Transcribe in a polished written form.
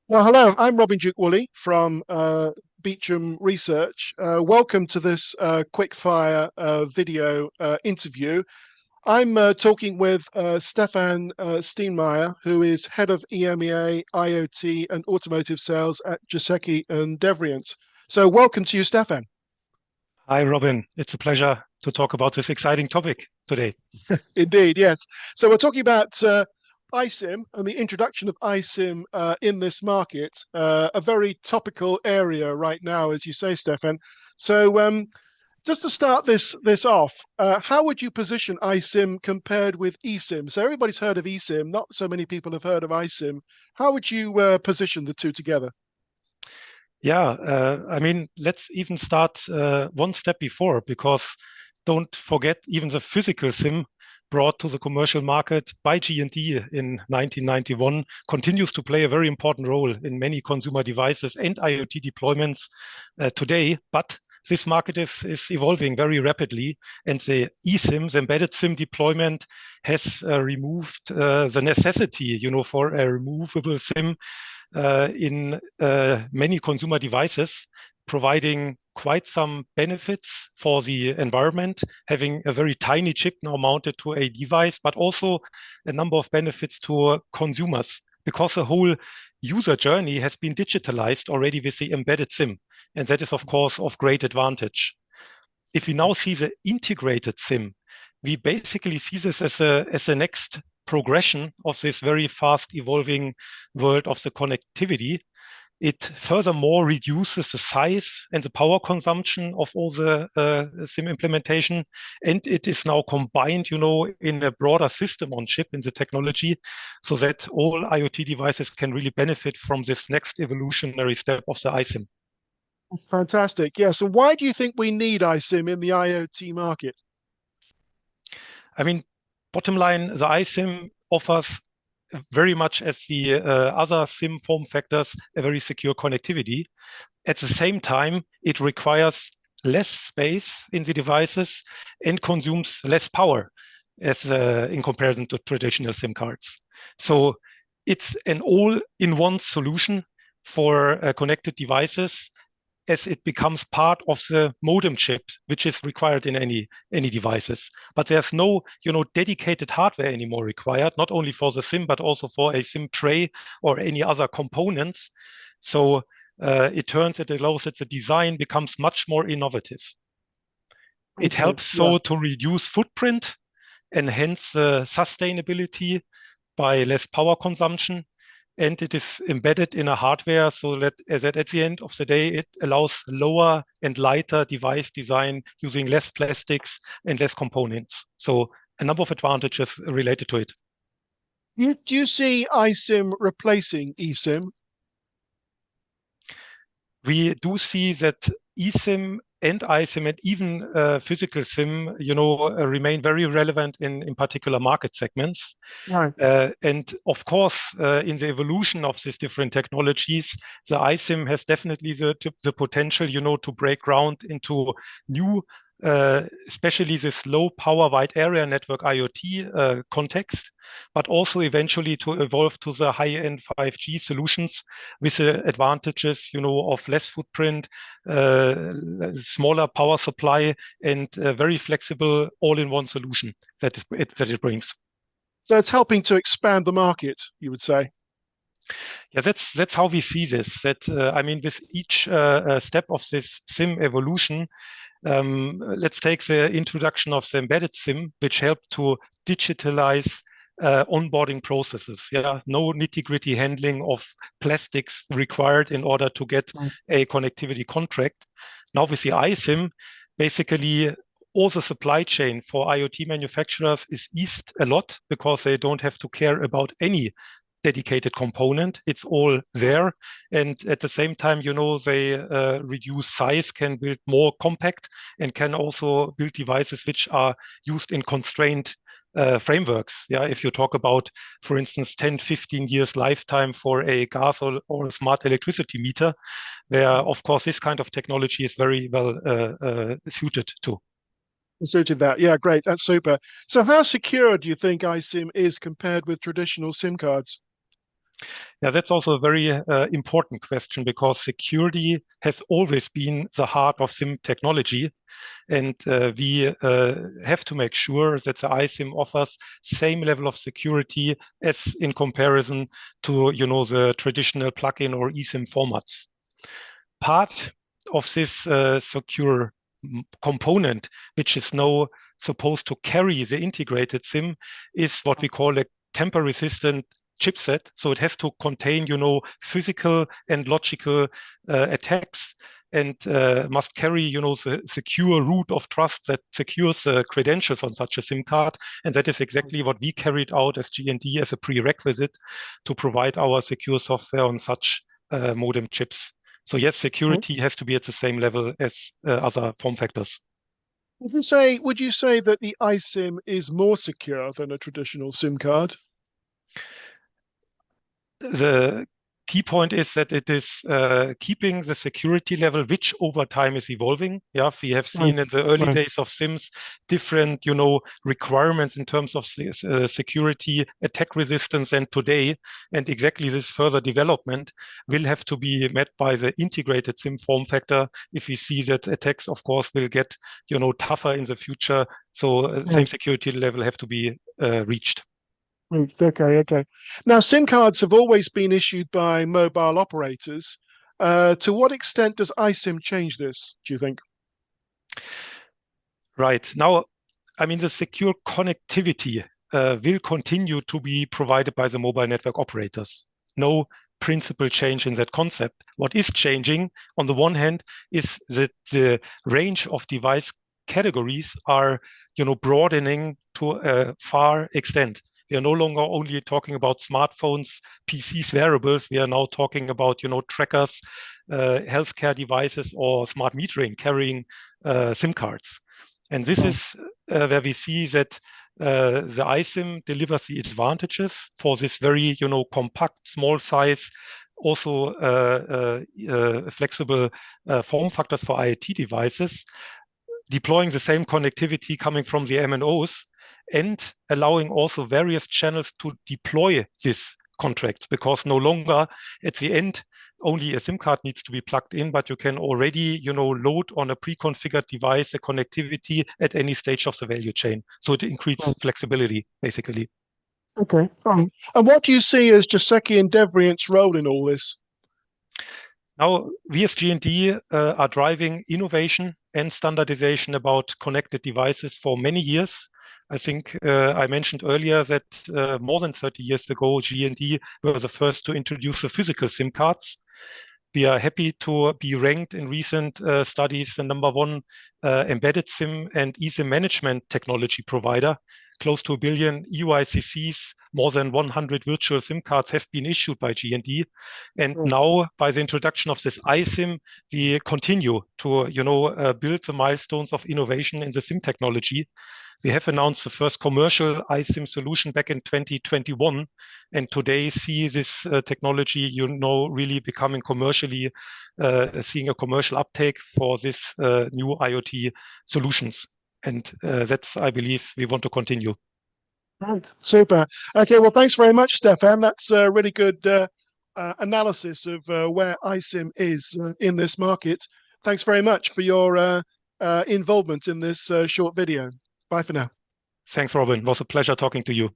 Well, hello, I'm Robin Duke-Woolley from Beecham Research. Welcome to this quick-fire video interview. I'm talking with Steffen Steinmeier, who is head of EMEA IoT and automotive sales at Giesecke Devrient. So, welcome to you, Steffen. Hi, Robin. It's a pleasure to talk about this exciting topic today. Indeed, yes. So, we're talking about iSIM and the introduction of iSIM in this market, a very topical area right now, as you say, Stefan. So, just to start this off, how would you position iSIM compared with eSIM? So everybody's heard of eSIM, not so many people have heard of iSIM. How would you position the two together? Let's even start one step before, because don't forget, even the physical SIM brought to the commercial market by G&D in 1991 continues to play a very important role in many consumer devices and IoT deployments today. But this market is evolving very rapidly, and the eSIMs, embedded SIM deployment, has removed the necessity, for a removable SIM in many consumer devices, providing quite some benefits for the environment, having a very tiny chip now mounted to a device, but also a number of benefits to consumers, because the whole user journey has been digitalized already with the embedded SIM. And that is, of course, of great advantage. If we now see the integrated SIM, we basically see this as a next progression of this very fast evolving world of the connectivity. It furthermore reduces the size and the power consumption of all the SIM implementation, and it is now combined, in a broader system on chip in the technology, so that all IoT devices can really benefit from this next evolutionary step of the iSIM. Fantastic. Yes. And why do you think we need iSIM in the IoT market? I mean, bottom line, the iSIM offers very much as the other SIM form factors, a very secure connectivity. At the same time, it requires less space in the devices and consumes less power as in comparison to traditional SIM cards. So it's an all-in-one solution for connected devices, as it becomes part of the modem chip, which is required in any devices. But there's no, dedicated hardware anymore required, not only for the SIM, but also for a SIM tray or any other components. So it allows that the design becomes much more innovative. It Okay. helps Yeah. so to reduce footprint, enhance sustainability by less power consumption, and it is embedded in a hardware, so that at the end of the day, it allows lower and lighter device design using less plastics and less components. So a number of advantages related to it. Do you see iSIM replacing eSIM? We do see that eSIM and iSIM and even physical SIM, remain very relevant in particular market segments. Right. And of course, in the evolution of these different technologies, the iSIM has definitely the potential, to break ground into new, especially this low power wide area network IoT context, but also eventually to evolve to the high end 5G solutions with the advantages, of less footprint, smaller power supply, and a very flexible all-in-one solution that it brings. So it's helping to expand the market, you would say. Yeah, that's how we see this. With each step of this SIM evolution, let's take the introduction of the embedded SIM, which helped to digitalize onboarding processes. Yeah, no nitty-gritty handling of plastics required in order to get Right. a connectivity contract. Now with the iSIM, basically all the supply chain for IoT manufacturers is eased a lot, because they don't have to care about any dedicated component. It's all there. And at the same time, they reduce size, can build more compact, and can also build devices which are used in constrained frameworks. Yeah, if you talk about, for instance, 10, 15 years lifetime for a gas or a smart electricity meter, where, of course, this kind of technology is very well suited to. Suited that. Yeah, great. That's super. So how secure do you think iSIM is compared with traditional SIM cards? Yeah, that's also a very important question because security has always been the heart of SIM technology. And we have to make sure that the iSIM offers same level of security as in comparison to, the traditional plugin or eSIM formats. Part of this secure component, which is now supposed to carry the integrated SIM, is what we call a tamper-resistant chipset. So it has to contain, physical and logical attacks, and must carry, the secure root of trust that secures credentials on such a SIM card. And that is exactly what we carried out as G&D as a prerequisite to provide our secure software on such modem chips. So yes, security has to be at the same level as other form factors. Would you say that the iSIM is more secure than a traditional SIM card? The key point is that it is keeping the security level, which over time is evolving. Yeah, we have seen in the early days of SIMs different, requirements in terms of security, attack resistance, and today, and exactly this further development will have to be met by the integrated SIM form factor. If we see that attacks, of course, will get, tougher in the future, so same security level have to be reached. Okay. Now, SIM cards have always been issued by mobile operators. To what extent does iSIM change this, do you think? Right. Now, I mean, the secure connectivity will continue to be provided by the mobile network operators. No principal change in that concept. What is changing, on the one hand, is that the range of device categories are, broadening to a far extent. We are no longer only talking about smartphones, PCs, wearables. We are now talking about, trackers, healthcare devices, or smart metering carrying SIM cards. And this is where we see that the iSIM delivers the advantages for this very, compact, small size, also flexible form factors for IoT devices, deploying the same connectivity coming from the MNOs, and allowing also various channels to deploy these contracts, because no longer at the end only a SIM card needs to be plugged in, but you can already, load on a pre-configured device a connectivity at any stage of the value chain. So it increases flexibility, basically. Okay. And what do you see as Giesecke and Devrient's role in all this? Now, we as G&D are driving innovation and standardization about connected devices for many years. I think I mentioned earlier that more than 30 years ago, G&D were the first to introduce the physical SIM cards. We are happy to be ranked in recent studies the number one embedded SIM and eSIM management technology provider. Close to 1 billion UICCs, more than 100 virtual SIM cards have been issued by G&D. And now, by the introduction of this iSIM, we continue to, build the milestones of innovation in the SIM technology. We have announced the first commercial iSIM solution back in 2021, and today see this technology, really becoming commercially, seeing a commercial uptake for this new IoT solutions. And that's, I believe, we want to continue. Right. Super. Okay, well, thanks very much, Stefan. That's a really good analysis of where iSIM is in this market. Thanks very much for your involvement in this short video. Bye for now. Thanks, Robin. It was a pleasure talking to you.